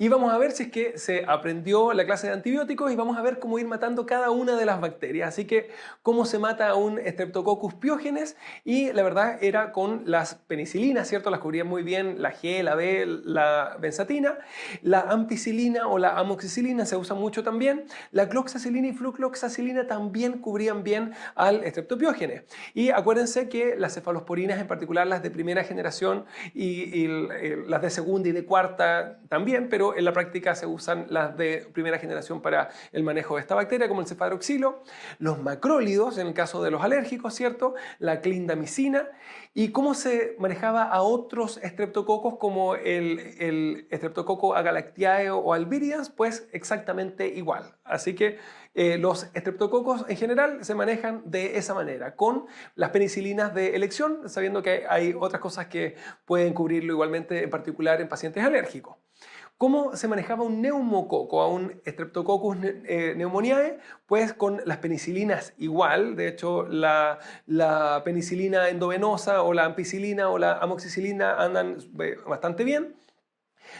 Y vamos a ver si es que se aprendió la clase de antibióticos y vamos a ver cómo ir matando cada una de las bacterias. Así que cómo se mata a un Streptococcus piógenes, y la verdad era con las penicilinas, ¿cierto? Las cubrían muy bien la G, la B, la benzatina. La ampicilina o la amoxicilina se usa mucho también. La cloxacilina y flucloxacilina también cubrían bien al Streptopiógenes. Y acuérdense que las cefalosporinas, en particular las de primera generación y las de segunda y de cuarta también, pero en la práctica se usan las de primera generación para el manejo de esta bacteria, como el cefadroxilo, los macrólidos en el caso de los alérgicos, ¿cierto? La clindamicina. ¿Y cómo se manejaba a otros estreptococos como el Streptococcus agalactiae o albirans? Pues exactamente igual. Así que los estreptococos en general se manejan de esa manera, con las penicilinas de elección, sabiendo que hay otras cosas que pueden cubrirlo igualmente, en particular en pacientes alérgicos. ¿Cómo se manejaba un neumococo, a un Streptococcus pneumoniae? Pues con las penicilinas igual. De hecho, la penicilina endovenosa o la ampicilina o la amoxicilina andan bastante bien.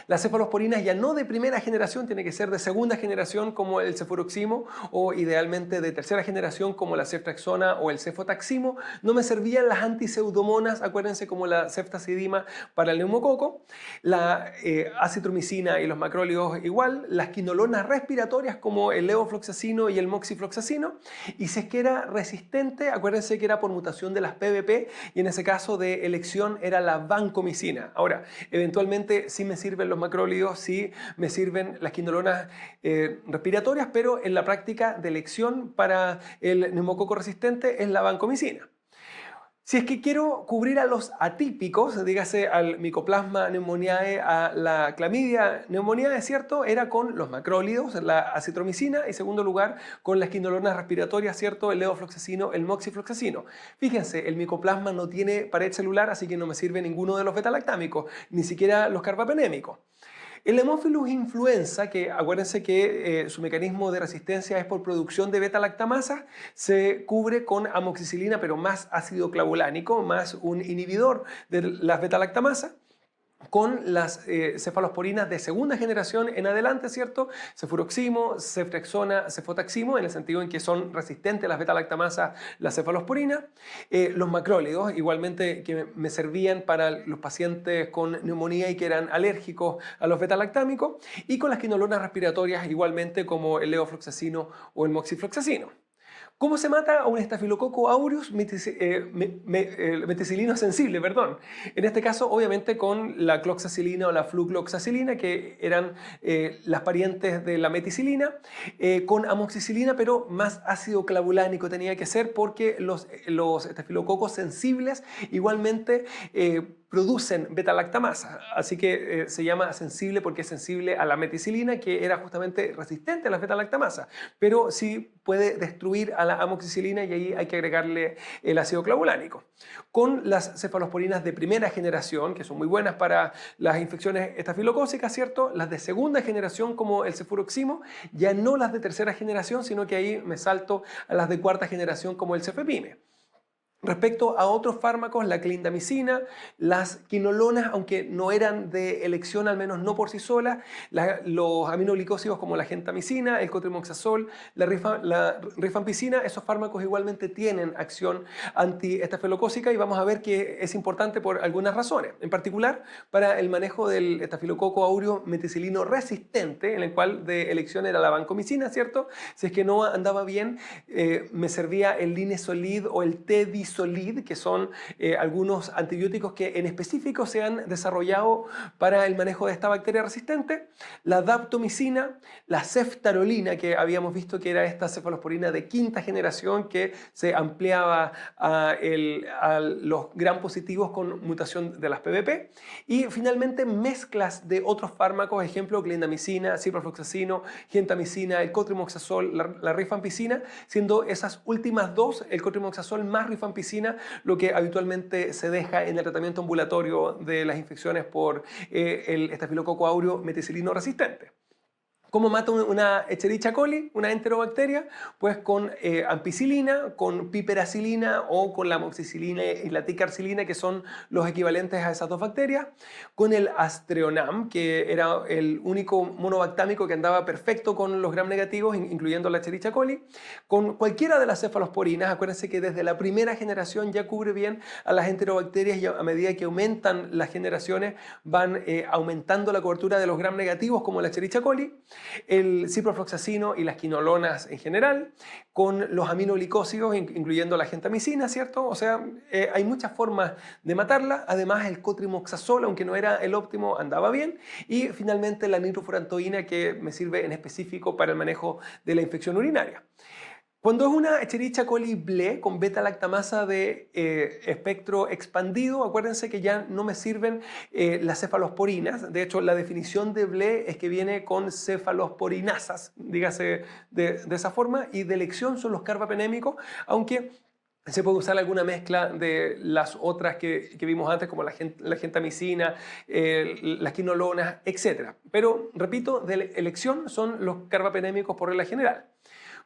Las cefalosporinas ya no de primera generación, tiene que ser de segunda generación como el cefuroximo, o idealmente de tercera generación como la ceftriaxona o el cefotaximo. No me servían las antiseudomonas, acuérdense, como la ceftazidima para el neumococo. La acitromicina y los macrólidos igual. Las quinolonas respiratorias como el levofloxacino y el moxifloxacino. Y si es que era resistente, acuérdense que era por mutación de las PBP, y en ese caso de elección era la vancomicina. Ahora, eventualmente sí me sirven los macrólidos, sí me sirven las quinolonas respiratorias, pero en la práctica de elección para el neumococo resistente es la vancomicina. Si es que quiero cubrir a los atípicos, dígase al Mycoplasma pneumoniae, a la Chlamydia pneumoniae, ¿cierto? Era con los macrólidos, la acitromicina, y en segundo lugar con las quinolonas respiratorias, ¿cierto? El levofloxacino, el moxifloxacino. Fíjense, el Mycoplasma no tiene pared celular, así que no me sirve ninguno de los betalactámicos, ni siquiera los carbapenémicos. El Haemophilus influenza, que acuérdense que su mecanismo de resistencia es por producción de beta-lactamasa, se cubre con amoxicilina, pero más ácido clavulánico, más un inhibidor de las beta-lactamasa, con las cefalosporinas de segunda generación en adelante, ¿cierto? Cefuroximo, ceftriaxona, cefotaximo, en el sentido en que son resistentes a las beta-lactamasas, la cefalosporina. Los macrólidos, igualmente, que me servían para los pacientes con neumonía y que eran alérgicos a los beta-lactámicos. Y con las quinolonas respiratorias, igualmente, como el levofloxacino o el moxifloxacino. ¿Cómo se mata a un estafilococo aureus meticilino sensible? Perdón. En este caso, obviamente, con la cloxacilina o la flucloxacilina, que eran las parientes de la meticilina, con amoxicilina, pero más ácido clavulánico tenía que ser, porque los estafilococos sensibles igualmente producen beta-lactamasa, así que se llama sensible porque es sensible a la meticilina, que era justamente resistente a la beta-lactamasa, pero sí puede destruir a la amoxicilina, y ahí hay que agregarle el ácido clavulánico. Con las cefalosporinas de primera generación, que son muy buenas para las infecciones estafilocócicas, ¿cierto? Las de segunda generación, como el cefuroximo, ya no las de tercera generación, sino que ahí me salto a las de cuarta generación, como el cefepime. Respecto a otros fármacos, la clindamicina, las quinolonas, aunque no eran de elección, al menos no por sí solas, los aminoglicósidos como la gentamicina, el cotrimoxazol, la rifampicina, esos fármacos igualmente tienen acción antiestafilocócica, y vamos a ver que es importante por algunas razones. En particular, para el manejo del estafilococo aureus meticilino resistente, en el cual de elección era la vancomicina, ¿cierto? Si es que no andaba bien, me servía el linezolid o el tedizolid, que son algunos antibióticos que en específico se han desarrollado para el manejo de esta bacteria resistente. La daptomicina, la ceftarolina, que habíamos visto que era esta cefalosporina de quinta generación que se ampliaba a los gram positivos con mutación de las PBP. Y finalmente mezclas de otros fármacos, ejemplo clindamicina, ciprofloxacino, gentamicina, el cotrimoxazol, la rifampicina, siendo esas últimas dos, el cotrimoxazol más rifampicina, lo que habitualmente se deja en el tratamiento ambulatorio de las infecciones por el estafilococo aureus meticilino resistente. ¿Cómo mata una Escherichia coli, una enterobacteria? Pues con ampicilina, con piperacilina o con la amoxicilina y la ticarcilina, que son los equivalentes a esas dos bacterias, con el Aztreonam, que era el único monobactámico que andaba perfecto con los gram negativos, incluyendo la Escherichia coli, con cualquiera de las cefalosporinas. Acuérdense que desde la primera generación ya cubre bien a las enterobacterias y a medida que aumentan las generaciones van aumentando la cobertura de los gram negativos como la Escherichia coli. El ciprofloxacino y las quinolonas en general, con los aminoglicósidos, incluyendo la gentamicina, ¿cierto? O sea, hay muchas formas de matarla. Además, el cotrimoxazol, aunque no era el óptimo, andaba bien. Y finalmente la nitrofurantoína, que me sirve en específico para el manejo de la infección urinaria. Cuando es una Escherichia coli ble con beta-lactamasa de espectro expandido, acuérdense que ya no me sirven las cefalosporinas. De hecho, la definición de ble es que viene con cefalosporinasas, dígase de esa forma, y de elección son los carbapenémicos, aunque se puede usar alguna mezcla de las otras que vimos antes, como la gentamicina, las quinolonas, etc. Pero, repito, de elección son los carbapenémicos por regla general.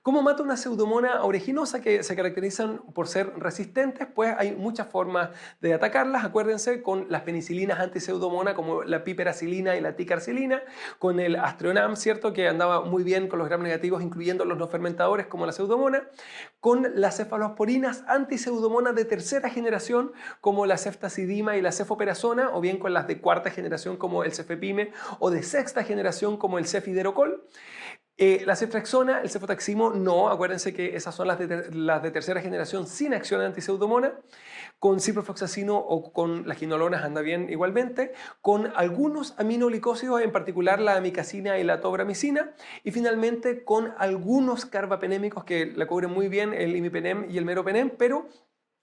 ¿Cómo mata una pseudomonas aeruginosa que se caracterizan por ser resistentes? Pues hay muchas formas de atacarlas. Acuérdense con las penicilinas antiseudomonas como la piperacilina y la ticarcilina, con el Aztreonam, ¿cierto?, que andaba muy bien con los gram negativos, incluyendo los no fermentadores como la pseudomonas, con las cefalosporinas antiseudomonas de tercera generación como la ceftazidima y la cefoperazona, o bien con las de cuarta generación como el cefepime, o de sexta generación como el cefiderocol. La ceftriaxona, el cefotaximo, no. Acuérdense que esas son las de tercera generación sin acción antiseudomona. Con ciprofloxacino o con las quinolonas anda bien igualmente. Con algunos aminoglicósidos, en particular la amicacina y la tobramicina. Y finalmente con algunos carbapenémicos que la cubren muy bien, el imipenem y el meropenem, pero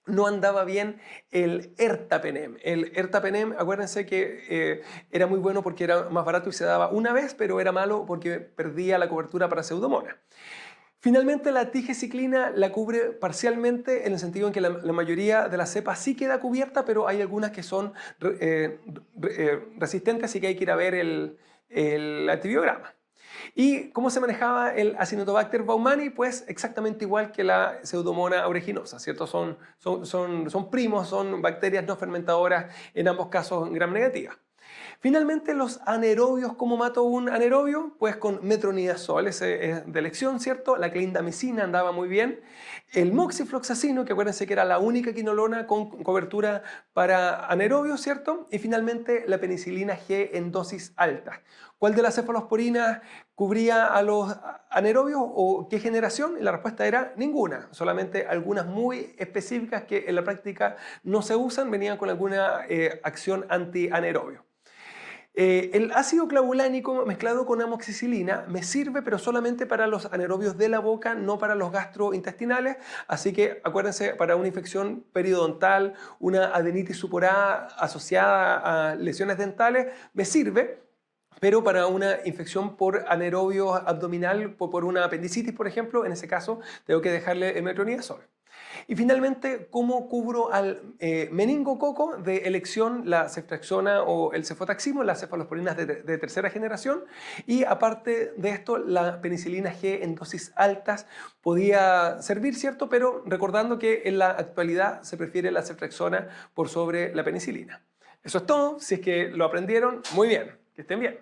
no andaba bien el ertapenem. El ertapenem, acuérdense que era muy bueno porque era más barato y se daba una vez, pero era malo porque perdía la cobertura para pseudomonas. Finalmente, la tigeciclina la cubre parcialmente en el sentido en que la mayoría de las cepas sí queda cubierta, pero hay algunas que son resistentes, así que hay que ir a ver el antibiograma. ¿Y cómo se manejaba el Acinetobacter baumannii? Pues exactamente igual que la Pseudomonas aeruginosa, ¿cierto? Son primos, son bacterias no fermentadoras, en ambos casos gram negativas. Finalmente, los anaerobios. ¿Cómo mato un anaerobio? Pues con metronidazol, ese es de elección, ¿cierto? La clindamicina andaba muy bien. El moxifloxacino, que acuérdense que era la única quinolona con cobertura para anaerobios, ¿cierto? Y finalmente la penicilina G en dosis altas. ¿Cuál de las cefalosporinas cubría a los anaerobios o qué generación? Y la respuesta era ninguna, solamente algunas muy específicas que en la práctica no se usan, venían con alguna acción anti-anaerobio. El ácido clavulánico mezclado con amoxicilina me sirve, pero solamente para los anaerobios de la boca, no para los gastrointestinales. Así que acuérdense, para una infección periodontal, una adenitis suporada asociada a lesiones dentales, me sirve. Pero para una infección por anaerobio abdominal, por una apendicitis, por ejemplo, en ese caso tengo que dejarle el metronidazol. Y finalmente, ¿cómo cubro al meningococo de elección, la ceftriaxona o el cefotaximo, las cefalosporinas de tercera generación? Y aparte de esto, la penicilina G en dosis altas podía servir, ¿cierto? Pero recordando que en la actualidad se prefiere la ceftriaxona por sobre la penicilina. Eso es todo. Si es que lo aprendieron, muy bien. Que estén bien.